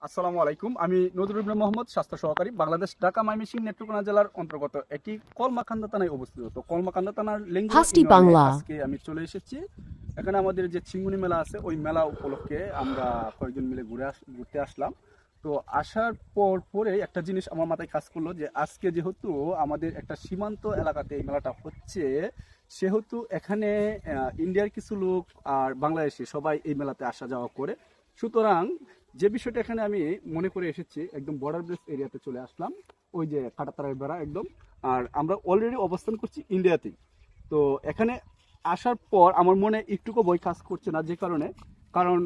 আসসালামু আলাইকুম। আমি নজরুল ইবনে মোহাম্মদ, স্বাস্থ্য সহকারী, বাংলাদেশ, ঢাকা, ময়মনসিংহ, নেত্রকোনা জেলার অন্তর্গত এটি কলমাকান্দা থানায় অবস্থিত। তো কলমাকান্দা থানার লেঙ্গুয়া হাসটি ইউনিয়নে বাংলা। আজকে আমি চলে এসেছি। এখানে আমাদের যে ছিঙ্গুনি মেলা আছে, ওই মেলা উপলক্ষে আমরা কয়েকজন মিলে ঘুরতে আসলাম। তো আসার পরে একটা জিনিস আমার মাথায় কাজ করলো যে আজকে যেহেতু আমাদের একটা সীমান্ত এলাকাতে এই মেলাটা হচ্ছে, সেহেতু এখানে ইন্ডিয়ার কিছু লোক আর বাংলাদেশি সবাই এই মেলাতে আসা যাওয়া করে। সুতরাং যে বিষয়টা এখানে আমি মনে করে এসেছি, একদম বর্ডার ব্রিজ এরিয়াতে চলে আসলাম, ওই যে কাঁটাতারের বেড়া একদম। আর আমরা অলরেডি অবস্থান করছি ইন্ডিয়াতেই। তো এখানে আসার পর আমার মনে একটুকু ভয় কাজ করছে না, যে কারণ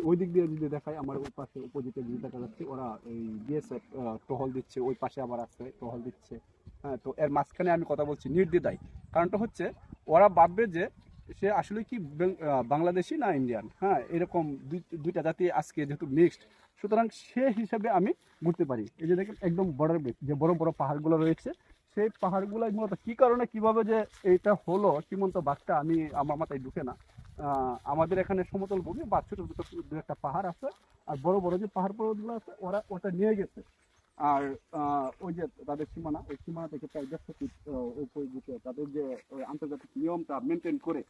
ওই দিক দিয়ে যদি দেখায়, আমার ওই পাশে অপোজিটে যদি দেখা যাচ্ছে ওরা এই বিএসএফ টহল দিচ্ছে, ওই পাশে আবার আছে টহল দিচ্ছে। হ্যাঁ, তো এর মাঝখানে আমি কথা বলছি নির্দ্বিধায়। কারণটা হচ্ছে ওরা ভাববে যে সে আসলে কি বাংলাদেশি না ইন্ডিয়ান। হ্যাঁ, এরকম দুইটা জাতি আজকে যেহেতু মিক্সড, সুতরাং সে হিসাবে আমি ঘুরতে পারি। এই যে দেখেন একদম বর্ডার বেস যে বড় বড় পাহাড়গুলো রয়েছে, সেই পাহাড়গুলো মূলত কি কারণে কিভাবে যে এটা হলো সীমান্ত বাঘটা আমি আমার মাথায় ঢুকে না। আমাদের এখানে সমতল ভূমি বা ছোট ছোট দু একটা পাহাড় আছে, আর বড় বড় যে পাহাড় পর্বতগুলো আছে ওরা ওটা নিয়ে গেছে। আর ওই যে তাদের সীমানা, ওই সীমানা থেকে প্রায় 150 ফিট উপরে দিকে তাদের যে ওই আন্তর্জাতিক নিয়মটা মেনটেন করে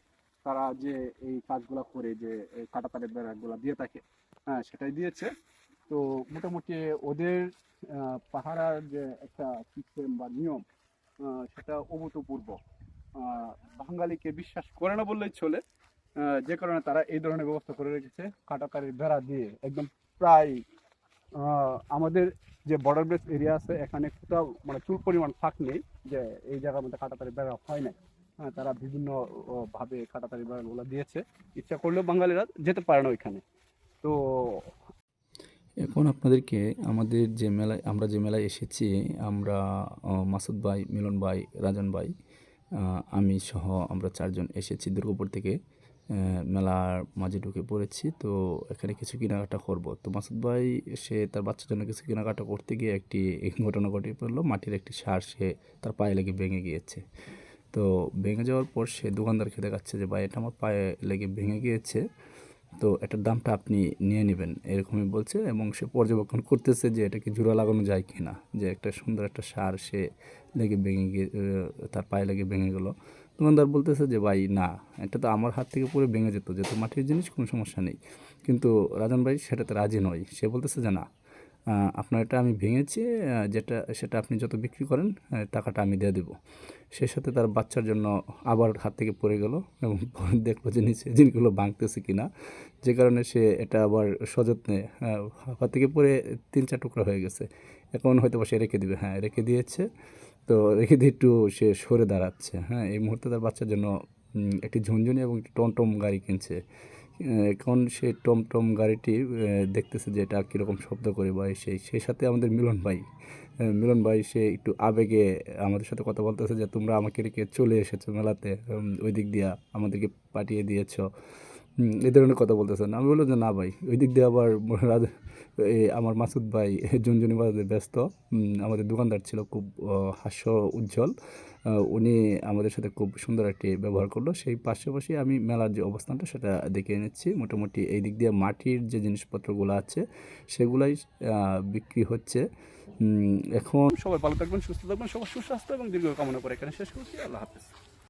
তারা যে এই কাজগুলো করে, যে কাঁটাতারের বেড়াগুলো দিয়ে থাকে, হ্যাঁ সেটাই দিয়েছে। তো মোটামুটি ওদের পাহারার যে একটা সিস্টেম বা নিয়ম, সেটা অভূতপূর্ব। আহ, বাঙালিকে বিশ্বাস করে না বললেই চলে। যে কারণে তারা এই ধরনের ব্যবস্থা করে রেখেছে, কাঁটাতারের বেড়া দিয়ে একদম প্রায় আমাদের যে বর্ডার বেস এরিয়া আছে এখানে কোথাও মানে চুল পরিমাণ ফাঁক নেই যে এই জায়গার মধ্যে কাঁটাতারি বেড়া হয় না। হ্যাঁ, তারা বিভিন্ন ভাবে কাঁটাতারি বেড়াগুলো দিয়েছে। ইচ্ছা করলেও বাঙালিরা যেতে পারে না ওইখানে। তো এখন আপনাদেরকে আমাদের যে মেলায় আমরা যে মেলায় এসেছি, আমরা মাসুদ ভাই, মিলন ভাই, রাজন ভাই, আমি সহ আমরা 4 জন এসেছি দুর্গাপুর থেকে। মেলার মাঝে ঢুকে পড়েছি। তো এখানে কিছু কেনাকাটা করব। তো মাসুদ ভাই সে তার বাচ্চার জন্য কিছু কেনাকাটা করতে গিয়ে একটি ঘটনা ঘটে পড়লো। মাটির একটি সার সে তার পায়ে লেগে ভেঙে গিয়েছে। তো ভেঙে যাওয়ার পর সে দোকানদারকে দেখাচ্ছে যে ভাই এটা আমার পায়ে লেগে ভেঙে গিয়েছে, তো এটার দামটা আপনি নিয়ে নেবেন, এরকমই বলছে। এবং সে পর্যবেক্ষণ করতেছে যে এটাকে জোড়া লাগানো যায় কি না, যে একটা সুন্দর একটা সার সে লেগে ভেঙে গিয়ে তার পায়ে লেগে ভেঙে গেলো। দোকানদার বলতেছে যে ভাই না, এটা তো আমার হাত থেকে পড়ে ভেঙে যেত, যেহেতু মাটির জিনিস কোনো সমস্যা নেই। কিন্তু রাজন ভাই সেটাতে রাজি নয়। সে বলতেছে যে না, আপনার এটা আমি ভেঙেছি, যেটা সেটা আপনি যত বিক্রি করেন টাকাটা আমি দিয়ে দেবো। সেই সাথে তার বাচ্চার জন্য আবার হাত থেকে পড়ে গেল এবং পরে দেখলো যে নিচে জিনিসগুলো ভাঙতেছে কিনা, যে কারণে সে এটা আবার সযত্নে হাত থেকে পড়ে 3-4 টুকরা হয়ে গেছে। এখন হয়তো বা সে রেখে দিবে, হ্যাঁ রেখে দিয়েছে। তো রেখে দিয়ে একটু সে সরে দাঁড়াচ্ছে। হ্যাঁ, এই মুহূর্তে তার বাচ্চার জন্য একটি ঝুনঝুনি এবং একটি টমটম গাড়ি কিনছে। এখন সেই টমটম গাড়িটি দেখতেছে যে এটা কীরকম শব্দ করে বা সেই সাথে আমাদের মিলন ভাই সে একটু আবেগে আমাদের সাথে কথা বলতেছে যে তোমরা আমাকে রেখে চলে এসেছো মেলাতে, ওই দিক দিয়া আমাদেরকে পাঠিয়ে দিয়েছো, এই ধরনের কথা বলতেছেন। আমি বললাম যে না ভাই, ওই দিক দিয়ে আবার আমার মাসুদ ভাই ঝুনঝুনি বাজাতে ব্যস্ত। আমাদের দোকানদার ছিল খুব হাস্য উজ্জ্বল। উনি আমাদের সাথে খুব সুন্দর একটি ব্যবহার করলো। সেই পাশাপাশি আমি মেলার যে অবস্থানটা সেটা দেখে এনেছি। মোটামুটি এই দিক দিয়ে মাটির যে জিনিসপত্রগুলো আছে সেগুলাই বিক্রি হচ্ছে এখন। সবাই ভালো থাকবেন, সুস্থ থাকবেন, সবার সুস্বাস্থ্য এবং দীর্ঘ কামনা করে এখানে শেষ করছি। আল্লাহ হাফেজ।